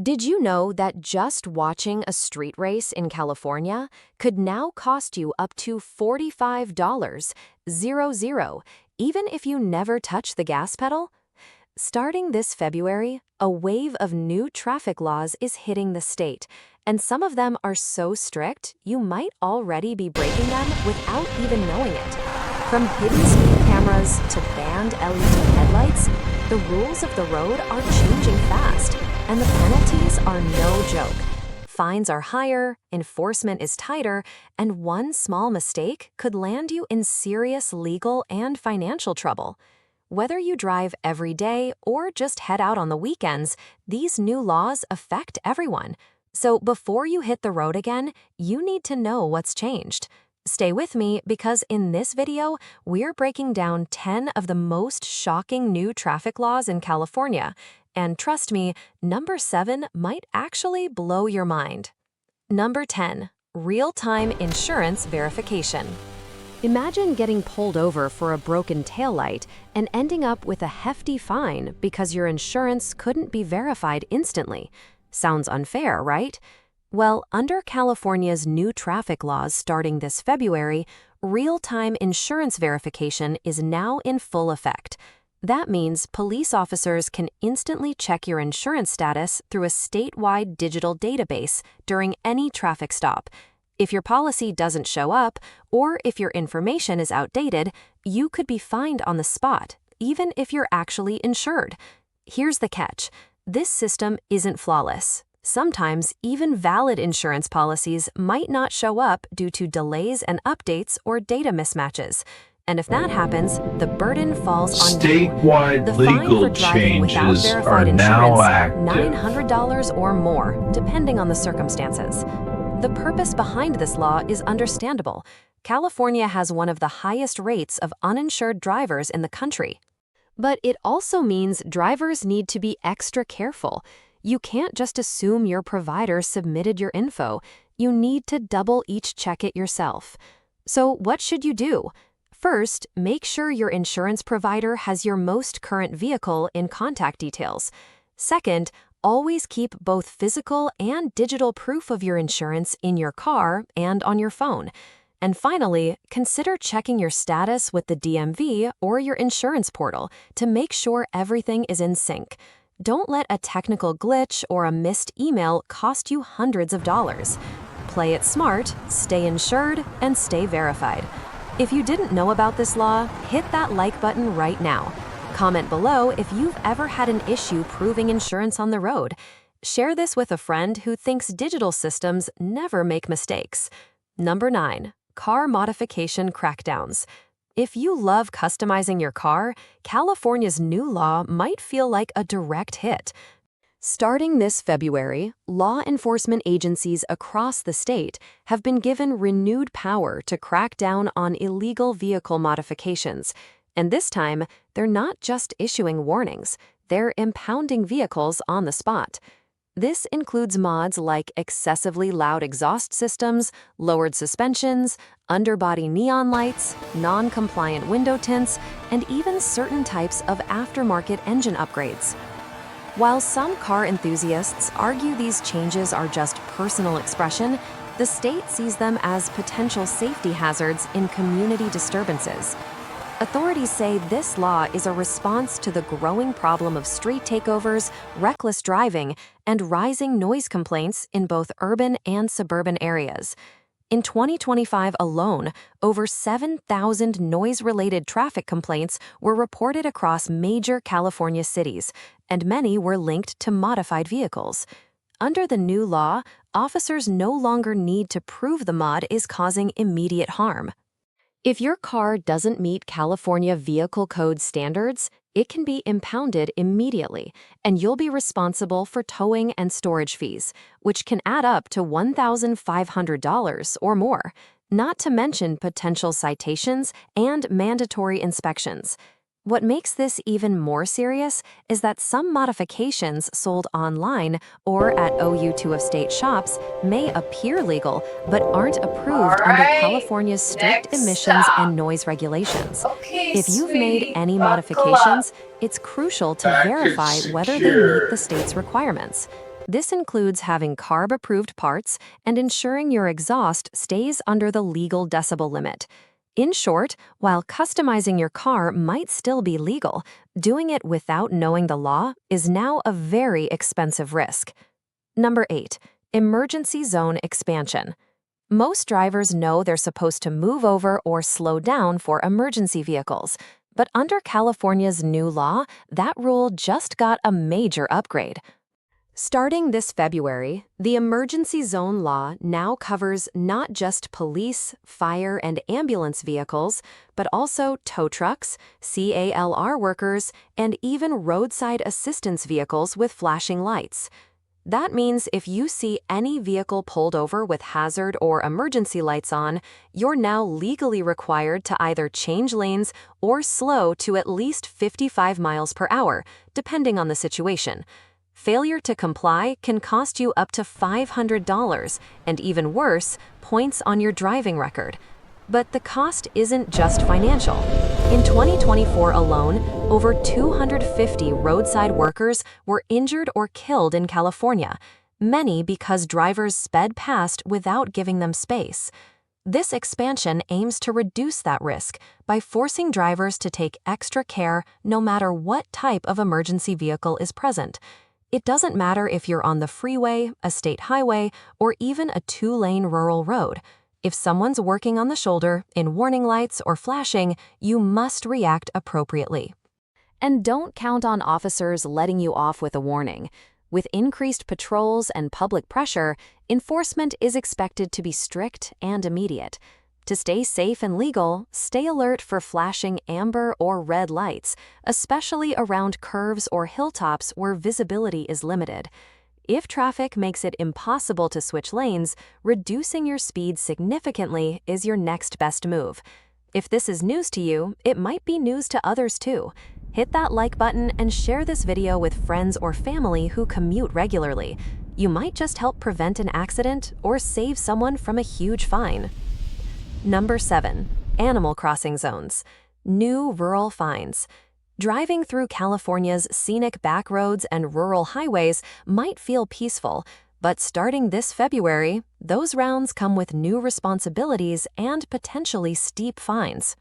Did you know that just watching a street race in California could now cost you up to $45, even if you never touch the gas pedal? Starting this February, a wave of new traffic laws is hitting the state, and some of them are so strict you might already be breaking them without even knowing it. From hidden speed cameras to banned LED headlights, the rules of the road are changing fast, and the penalties are no joke. Fines are higher, enforcement is tighter, and one small mistake could land you in serious legal and financial trouble. Whether you drive every day or just head out on the weekends, these new laws affect everyone. So before you hit the road again, you need to know what's changed. Stay with me because in this video, we're breaking down 10 of the most shocking new traffic laws in California. And trust me, number 7 might actually blow your mind. Number 10, real-time insurance verification. Imagine getting pulled over for a broken taillight and ending up with a hefty fine because your insurance couldn't be verified instantly. Sounds unfair, right? Well, under California's new traffic laws starting this February, real-time insurance verification is now in full effect. That means police officers can instantly check your insurance status through a statewide digital database during any traffic stop. If your policy doesn't show up, or if your information is outdated, you could be fined on the spot, even if you're actually insured. Here's the catch. This system isn't flawless. Sometimes, even valid insurance policies might not show up due to delays and updates or data mismatches. And if that happens, the burden falls on you. Statewide The fine legal for driving without changes verified are now insurance, active. $900 or more, depending on the circumstances. The purpose behind this law is understandable. California has one of the highest rates of uninsured drivers in the country. But it also means drivers need to be extra careful. You can't just assume your provider submitted your info. You need to double check it yourself. So what should you do? First, make sure your insurance provider has your most current vehicle in contact details. Second, always keep both physical and digital proof of your insurance in your car and on your phone. And finally, consider checking your status with the DMV or your insurance portal to make sure everything is in sync. Don't let a technical glitch or a missed email cost you hundreds of dollars. Play it smart, stay insured, and stay verified. If you didn't know about this law, hit that like button right now. Comment below if you've ever had an issue proving insurance on the road. Share this with a friend who thinks digital systems never make mistakes. Number 9, car modification crackdowns. If you love customizing your car, California's new law might feel like a direct hit. Starting this February, law enforcement agencies across the state have been given renewed power to crack down on illegal vehicle modifications. And this time, they're not just issuing warnings, they're impounding vehicles on the spot. This includes mods like excessively loud exhaust systems, lowered suspensions, underbody neon lights, non-compliant window tints, and even certain types of aftermarket engine upgrades. While some car enthusiasts argue these changes are just personal expression, the state sees them as potential safety hazards in community disturbances. Authorities say this law is a response to the growing problem of street takeovers, reckless driving, and rising noise complaints in both urban and suburban areas. In 2025 alone, over 7,000 noise-related traffic complaints were reported across major California cities, and many were linked to modified vehicles. Under the new law, officers no longer need to prove the mod is causing immediate harm. If your car doesn't meet California Vehicle Code standards, it can be impounded immediately, and you'll be responsible for towing and storage fees, which can add up to $1,500 or more, not to mention potential citations and mandatory inspections. What makes this even more serious is that some modifications sold online or at OU2 of state shops may appear legal but aren't approved under California's strict emissions and noise regulations. If you've made any modifications, it's crucial to verify whether they meet the state's requirements. This includes having CARB-approved parts and ensuring your exhaust stays under the legal decibel limit. In short, while customizing your car might still be legal, doing it without knowing the law is now a very expensive risk. Number 8. Emergency zone expansion. Most drivers know they're supposed to move over or slow down for emergency vehicles, but under California's new law, that rule just got a major upgrade. Starting this February, the emergency zone law now covers not just police, fire, and ambulance vehicles, but also tow trucks, CALR workers, and even roadside assistance vehicles with flashing lights. That means if you see any vehicle pulled over with hazard or emergency lights on, you're now legally required to either change lanes or slow to at least 55 miles per hour, depending on the situation. Failure to comply can cost you up to $500 and, even worse, points on your driving record. But the cost isn't just financial. In 2024 alone, over 250 roadside workers were injured or killed in California, many because drivers sped past without giving them space. This expansion aims to reduce that risk by forcing drivers to take extra care no matter what type of emergency vehicle is present. It doesn't matter if you're on the freeway, a state highway, or even a 2-lane rural road. If someone's working on the shoulder, in warning lights, or flashing, you must react appropriately. And don't count on officers letting you off with a warning. With increased patrols and public pressure, enforcement is expected to be strict and immediate. To stay safe and legal, stay alert for flashing amber or red lights, especially around curves or hilltops where visibility is limited. If traffic makes it impossible to switch lanes, reducing your speed significantly is your next best move. If this is news to you, it might be news to others too. Hit that like button and share this video with friends or family who commute regularly. You might just help prevent an accident or save someone from a huge fine. Number 7. Animal crossing zones. New rural fines. Driving through California's scenic back roads and rural highways might feel peaceful, but starting this February, those rounds come with new responsibilities and potentially steep fines.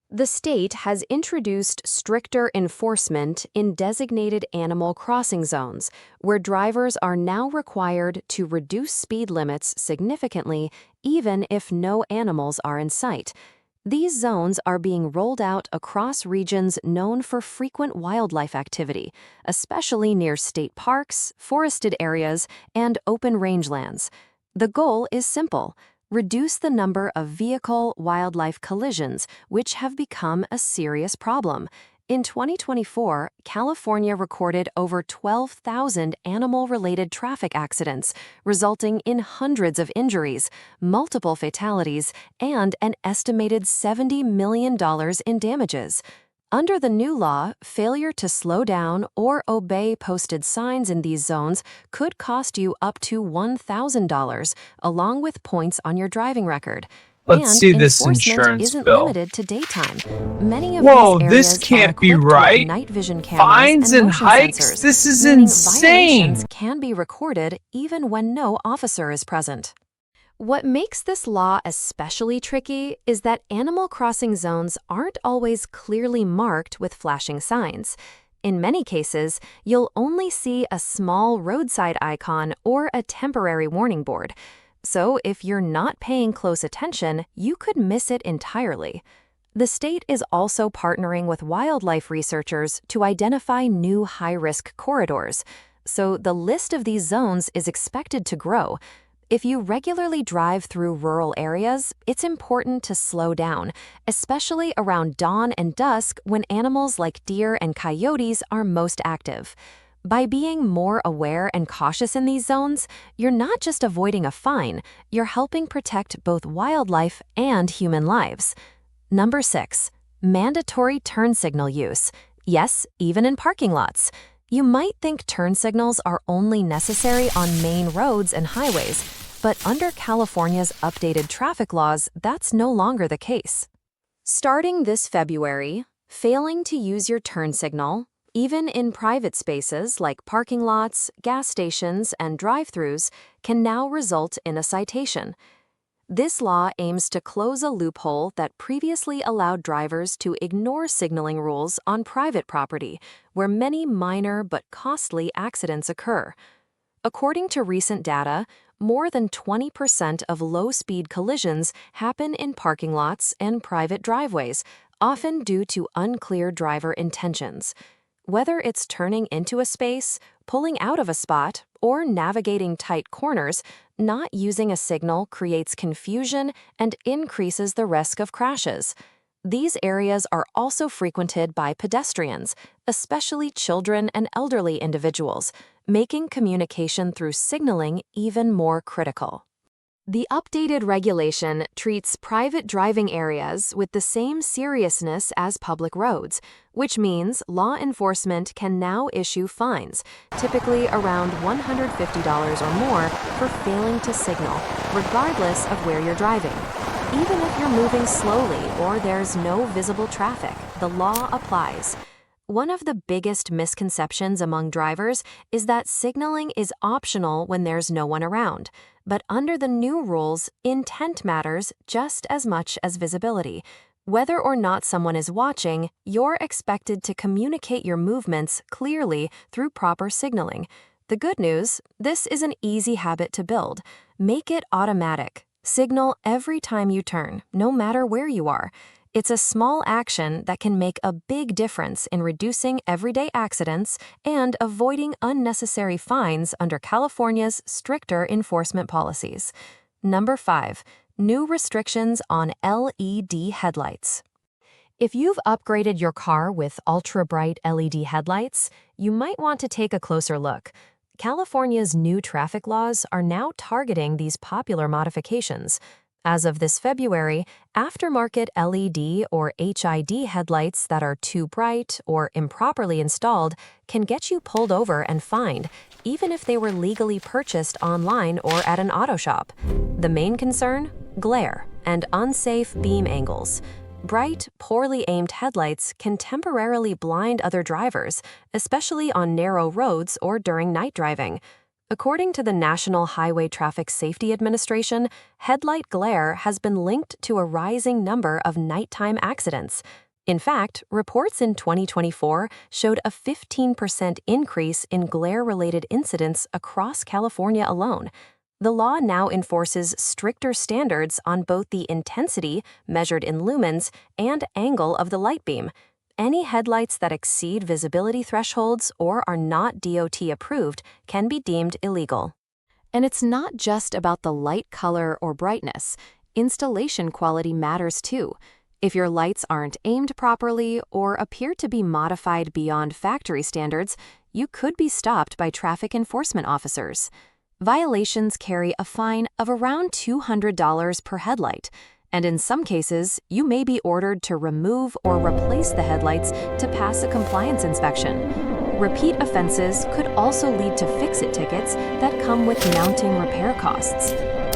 The state has introduced stricter enforcement in designated animal crossing zones, where drivers are now required to reduce speed limits significantly even if no animals are in sight. These zones are being rolled out across regions known for frequent wildlife activity, especially near state parks, forested areas, and open rangelands. The goal is simple: reduce the number of vehicle-wildlife collisions, which have become a serious problem. In 2024, California recorded over 12,000 animal-related traffic accidents, resulting in hundreds of injuries, multiple fatalities, and an estimated $70 million in damages. Under the new law, failure to slow down or obey posted signs in these zones could cost you up to $1,000, along with points on your driving record. Let's see this enforcement insurance isn't bill. limited to daytime. Many of Whoa, these this areas can't are be equipped right. with night vision cameras Fines and and motion hikes? sensors, This is meaning insane. violations can be recorded even when no officer is present. What makes this law especially tricky is that animal crossing zones aren't always clearly marked with flashing signs. In many cases, you'll only see a small roadside icon or a temporary warning board. So if you're not paying close attention, you could miss it entirely. The state is also partnering with wildlife researchers to identify new high-risk corridors. So the list of these zones is expected to grow. If you regularly drive through rural areas, it's important to slow down, especially around dawn and dusk when animals like deer and coyotes are most active. By being more aware and cautious in these zones, you're not just avoiding a fine, you're helping protect both wildlife and human lives. Number 6. Mandatory turn signal use. Yes, even in parking lots. You might think turn signals are only necessary on main roads and highways, but under California's updated traffic laws, that's no longer the case. Starting this February, failing to use your turn signal, Even in private spaces like parking lots, gas stations, and drive-thrus can now result in a citation. This law aims to close a loophole that previously allowed drivers to ignore signaling rules on private property, where many minor but costly accidents occur. According to recent data, more than 20% of low-speed collisions happen in parking lots and private driveways, often due to unclear driver intentions. Whether it's turning into a space, pulling out of a spot, or navigating tight corners, not using a signal creates confusion and increases the risk of crashes. These areas are also frequented by pedestrians, especially children and elderly individuals, making communication through signaling even more critical. The updated regulation treats private driving areas with the same seriousness as public roads, which means law enforcement can now issue fines, typically around $150 or more, for failing to signal, regardless of where you're driving. Even if you're moving slowly or there's no visible traffic, the law applies. One of the biggest misconceptions among drivers is that signaling is optional when there's no one around. But under the new rules, intent matters just as much as visibility. Whether or not someone is watching, you're expected to communicate your movements clearly through proper signaling. The good news, this is an easy habit to build. Make it automatic. Signal every time you turn, no matter where you are. It's a small action that can make a big difference in reducing everyday accidents and avoiding unnecessary fines under California's stricter enforcement policies. Number 5. New restrictions on LED headlights. If you've upgraded your car with ultra-bright LED headlights, you might want to take a closer look. California's new traffic laws are now targeting these popular modifications. As of this February, aftermarket LED or HID headlights that are too bright or improperly installed can get you pulled over and fined, even if they were legally purchased online or at an auto shop. The main concern? Glare and unsafe beam angles. Bright, poorly aimed headlights can temporarily blind other drivers, especially on narrow roads or during night driving. According to the National Highway Traffic Safety Administration, headlight glare has been linked to a rising number of nighttime accidents. In fact, reports in 2024 showed a 15% increase in glare-related incidents across California alone. The law now enforces stricter standards on both the intensity, measured in lumens, and angle of the light beam. Any headlights that exceed visibility thresholds or are not DOT approved can be deemed illegal. And it's not just about the light color or brightness. Installation quality matters too. If your lights aren't aimed properly or appear to be modified beyond factory standards, you could be stopped by traffic enforcement officers. Violations carry a fine of around $200 per headlight. And in some cases, you may be ordered to remove or replace the headlights to pass a compliance inspection. Repeat offenses could also lead to fix-it tickets that come with mounting repair costs.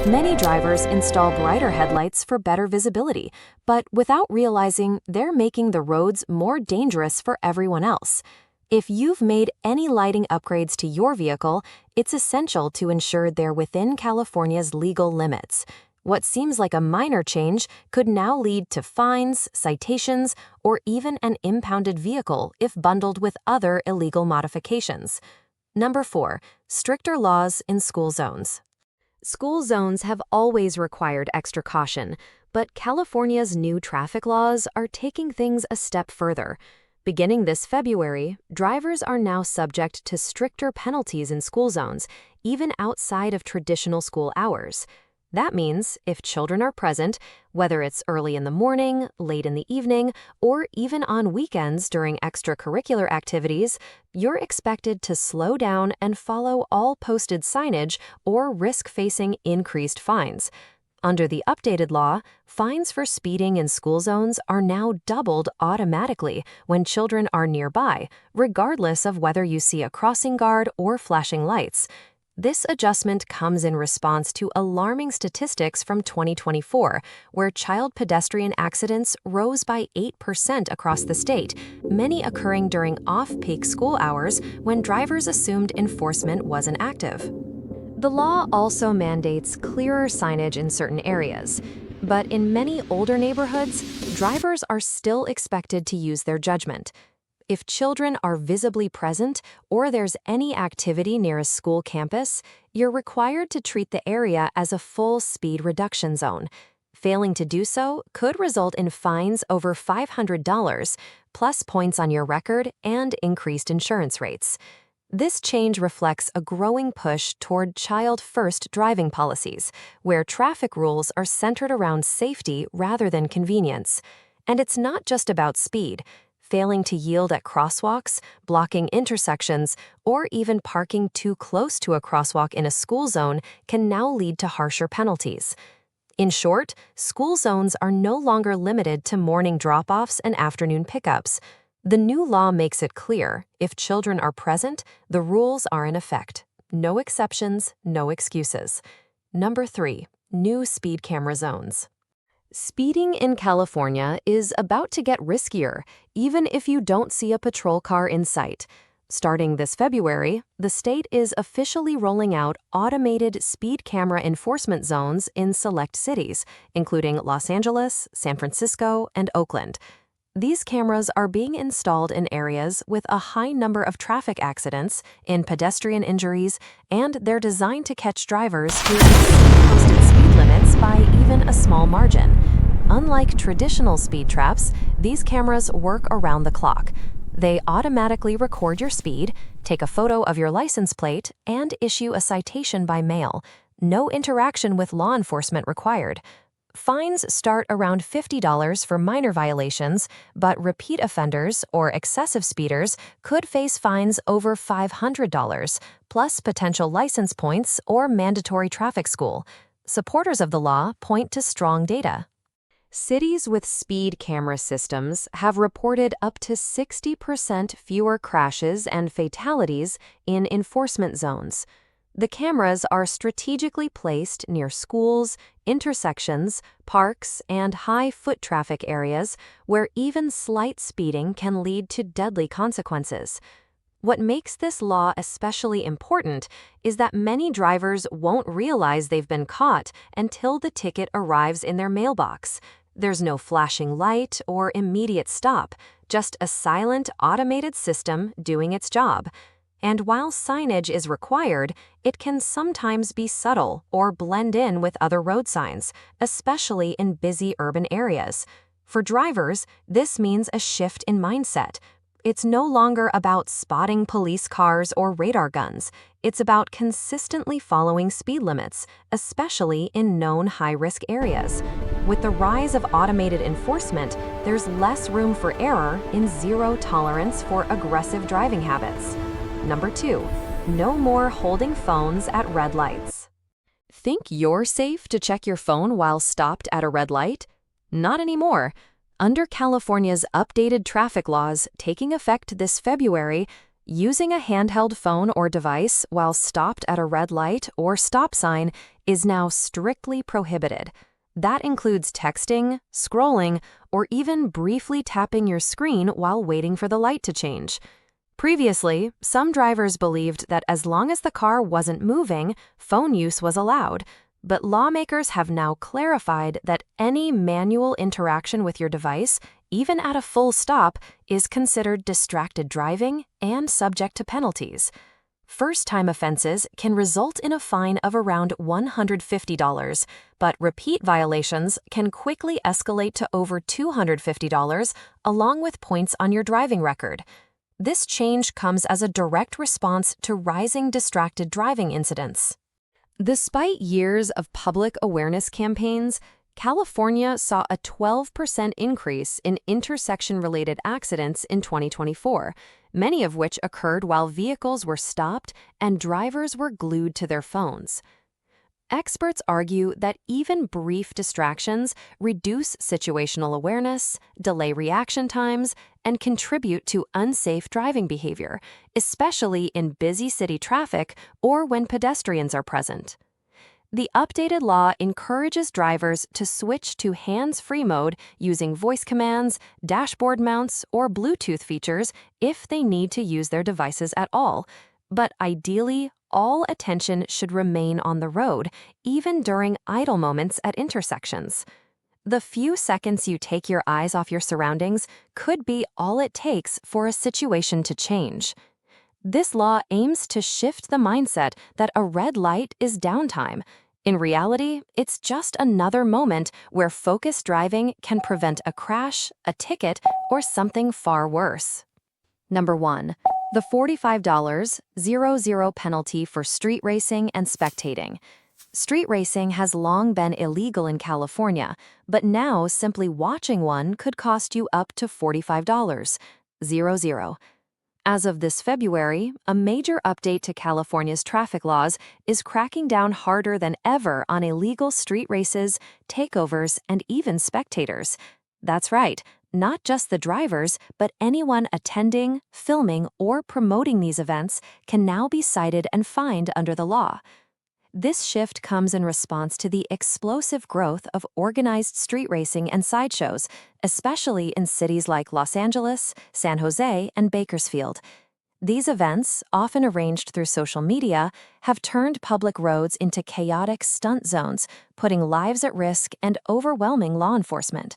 Many drivers install brighter headlights for better visibility, but without realizing they're making the roads more dangerous for everyone else. If you've made any lighting upgrades to your vehicle, it's essential to ensure they're within California's legal limits. What seems like a minor change could now lead to fines, citations, or even an impounded vehicle if bundled with other illegal modifications. Number 4. Stricter laws in school zones. School zones have always required extra caution, but California's new traffic laws are taking things a step further. Beginning this February, drivers are now subject to stricter penalties in school zones, even outside of traditional school hours. That means if children are present, whether it's early in the morning, late in the evening, or even on weekends during extracurricular activities, you're expected to slow down and follow all posted signage or risk facing increased fines. Under the updated law, fines for speeding in school zones are now doubled automatically when children are nearby, regardless of whether you see a crossing guard or flashing lights. This adjustment comes in response to alarming statistics from 2024, where child pedestrian accidents rose by 8% across the state, many occurring during off-peak school hours when drivers assumed enforcement wasn't active. The law also mandates clearer signage in certain areas, but in many older neighborhoods, drivers are still expected to use their judgment. If children are visibly present or there's any activity near a school campus, you're required to treat the area as a full speed reduction zone. Failing to do so could result in fines over $500, plus points on your record and increased insurance rates. This change reflects a growing push toward child-first driving policies, where traffic rules are centered around safety rather than convenience. And it's not just about speed. Failing to yield at crosswalks, blocking intersections, or even parking too close to a crosswalk in a school zone can now lead to harsher penalties. In short, school zones are no longer limited to morning drop-offs and afternoon pickups. The new law makes it clear, if children are present, the rules are in effect. No exceptions, no excuses. Number 3, new speed camera zones. Speeding in California is about to get riskier, even if you don't see a patrol car in sight. Starting this February, the state is officially rolling out automated speed camera enforcement zones in select cities, including Los Angeles, San Francisco, and Oakland. These cameras are being installed in areas with a high number of traffic accidents, in pedestrian injuries, and they're designed to catch drivers who exceed posted speed limits by even a small margin. Unlike traditional speed traps, these cameras work around the clock. They automatically record your speed, take a photo of your license plate, and issue a citation by mail. No interaction with law enforcement required. Fines start around $50 for minor violations, but repeat offenders or excessive speeders could face fines over $500, plus potential license points or mandatory traffic school. Supporters of the law point to strong data. Cities with speed camera systems have reported up to 60% fewer crashes and fatalities in enforcement zones. The cameras are strategically placed near schools, intersections, parks, and high foot traffic areas where even slight speeding can lead to deadly consequences. What makes this law especially important is that many drivers won't realize they've been caught until the ticket arrives in their mailbox. There's no flashing light or immediate stop, just a silent, automated system doing its job. And while signage is required, it can sometimes be subtle or blend in with other road signs, especially in busy urban areas. For drivers, this means a shift in mindset. It's no longer about spotting police cars or radar guns. It's about consistently following speed limits, especially in known high-risk areas. With the rise of automated enforcement, there's less room for error and zero tolerance for aggressive driving habits. Number 2, no more holding phones at red lights. Think you're safe to check your phone while stopped at a red light? Not anymore. Under California's updated traffic laws taking effect this February, using a handheld phone or device while stopped at a red light or stop sign is now strictly prohibited. That includes texting, scrolling, or even briefly tapping your screen while waiting for the light to change. Previously, some drivers believed that as long as the car wasn't moving, phone use was allowed, but lawmakers have now clarified that any manual interaction with your device, even at a full stop, is considered distracted driving and subject to penalties. First-time offenses can result in a fine of around $150, but repeat violations can quickly escalate to over $250, along with points on your driving record. This change comes as a direct response to rising distracted driving incidents. Despite years of public awareness campaigns, California saw a 12% increase in intersection-related accidents in 2024, many of which occurred while vehicles were stopped and drivers were glued to their phones. Experts argue that even brief distractions reduce situational awareness, delay reaction times, and contribute to unsafe driving behavior, especially in busy city traffic or when pedestrians are present. The updated law encourages drivers to switch to hands-free mode using voice commands, dashboard mounts, or Bluetooth features if they need to use their devices at all. But ideally, all attention should remain on the road, even during idle moments at intersections. The few seconds you take your eyes off your surroundings could be all it takes for a situation to change. This law aims to shift the mindset that a red light is downtime. In reality, it's just another moment where focused driving can prevent a crash, a ticket, or something far worse. Number 1. The $45.00 penalty for street racing and spectating. Street racing has long been illegal in California, but now simply watching one could cost you up to $45.00. As of this February, a major update to California's traffic laws is cracking down harder than ever on illegal street races, takeovers, and even spectators. That's right, not just the drivers, but anyone attending, filming, or promoting these events can now be cited and fined under the law. This shift comes in response to the explosive growth of organized street racing and sideshows, especially in cities like Los Angeles, San Jose, and Bakersfield. These events, often arranged through social media, have turned public roads into chaotic stunt zones, putting lives at risk and overwhelming law enforcement.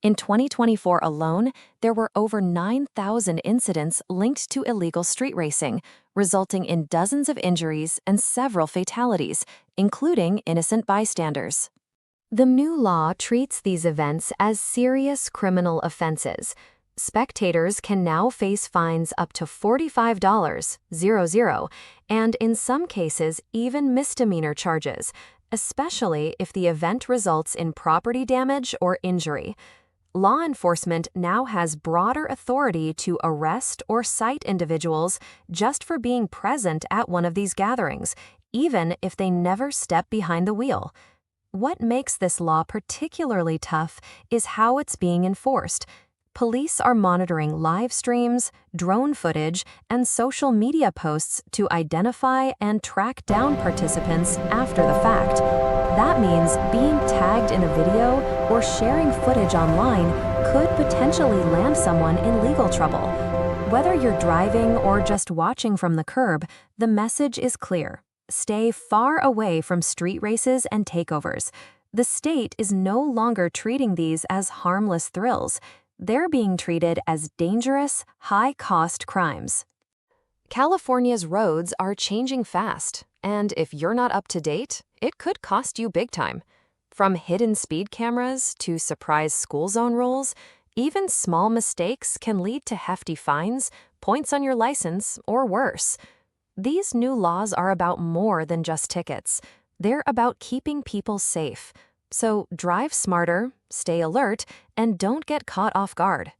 In 2024 alone, there were over 9,000 incidents linked to illegal street racing, resulting in dozens of injuries and several fatalities, including innocent bystanders. The new law treats these events as serious criminal offenses. Spectators can now face fines up to $45.00, and in some cases, even misdemeanor charges, especially if the event results in property damage or injury. Law enforcement now has broader authority to arrest or cite individuals just for being present at one of these gatherings, even if they never step behind the wheel. What makes this law particularly tough is how it's being enforced. Police are monitoring live streams, drone footage, and social media posts to identify and track down participants after the fact. That means being tagged in a video or sharing footage online could potentially land someone in legal trouble. Whether you're driving or just watching from the curb, the message is clear. Stay far away from street races and takeovers. The state is no longer treating these as harmless thrills. They're being treated as dangerous, high-cost crimes. California's roads are changing fast, and if you're not up to date, it could cost you big time. From hidden speed cameras to surprise school zone rules, even small mistakes can lead to hefty fines, points on your license, or worse. These new laws are about more than just tickets. They're about keeping people safe. So drive smarter, stay alert, and don't get caught off guard.